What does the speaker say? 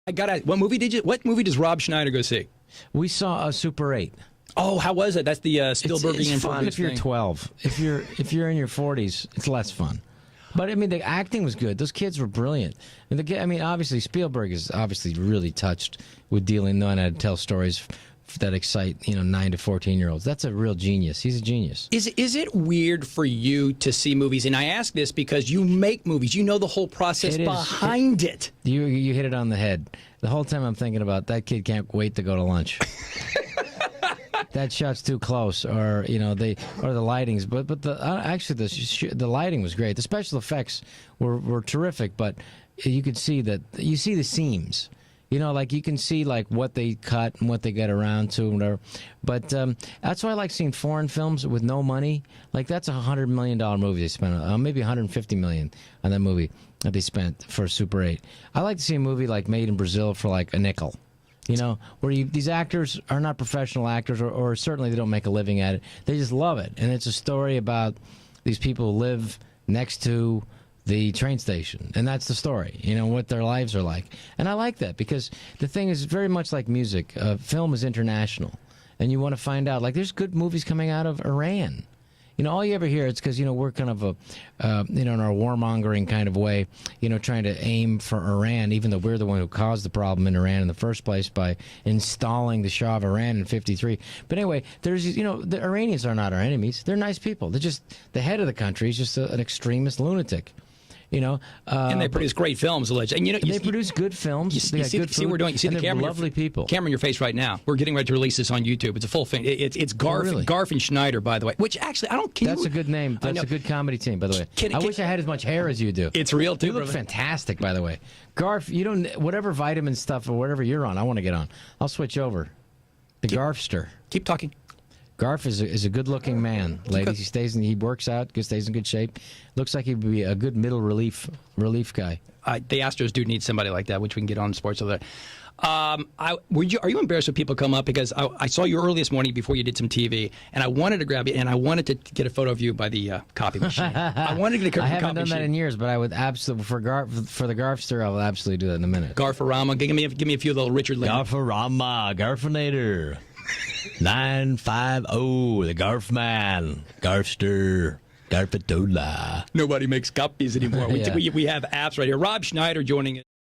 I got what movie does Rob Schneider go see? We saw a Super 8. Oh, how was it? That's the Spielbergian It's fun if you're thing. 12. If you're in your 40s, it's less fun. But I mean, the acting was good. Those kids were brilliant. And obviously Spielberg is obviously really touched with knowing how to tell stories that excite 9 to 14-year-olds. That's a real genius. He's a genius. Is it weird for you to see movies? And I ask this because you make movies. You know the whole process behind it. You hit it on the head. The whole time I'm thinking about that kid can't wait to go to lunch. That shot's too close, or the lightings. But the lighting was great. The special effects were terrific. But you could see you see the seams. You can see what they cut and what they get around to and whatever. But that's why I like seeing foreign films with no money. That's a $100 million movie they spent, maybe $150 million on that movie that they spent for Super 8. I like to see a movie made in Brazil for a nickel. Where these actors are not professional actors, or certainly they don't make a living at it. They just love it, and it's a story about these people who live next to the train station, and that's the story, what their lives are like. And I like that because the thing is very much like music. Film is international, and you want to find out. There's good movies coming out of Iran. All you ever hear, it's because, we're kind of in our warmongering kind of way, trying to aim for Iran, even though we're the one who caused the problem in Iran in the first place by installing the Shah of Iran in '53. But anyway, there's, the Iranians are not our enemies. They're nice people. They're just, the head of the country is just an extremist lunatic. And they produce great films, allegedly. And they produce good films. You see what we're doing. You see the camera. Lovely people. Camera in your face right now. We're getting ready to release this on YouTube. It's a full thing. It's Garf and Schneider, by the way. Which actually I don't. That's a good name. That's a good comedy team, by the way. I wish I had as much hair as you do. It's real too. You look fantastic, by the way. Garf, whatever vitamin stuff or whatever you're on, I want to get on. I'll switch over. The Garfster. Keep talking. Garf is a good-looking man, ladies. He works out, stays in good shape. Looks like he'd be a good middle relief guy. The Astros do need somebody like that, which we can get on Sports over there. Are you embarrassed when people come up? Because I saw you early this morning before you did some TV, and I wanted to grab you, and I wanted to get a photo of you by the copy machine. I wanted to get a I copy haven't done machine. that in years, but I would absolutely for the Garfster, I will absolutely do that in a minute. Garfarama, give me a few little Richard Lindon. Garfarama, Garfinator. 950, the Garfman, Garfster, Garfatola. Nobody makes copies anymore. We have apps right here. Rob Schneider joining us.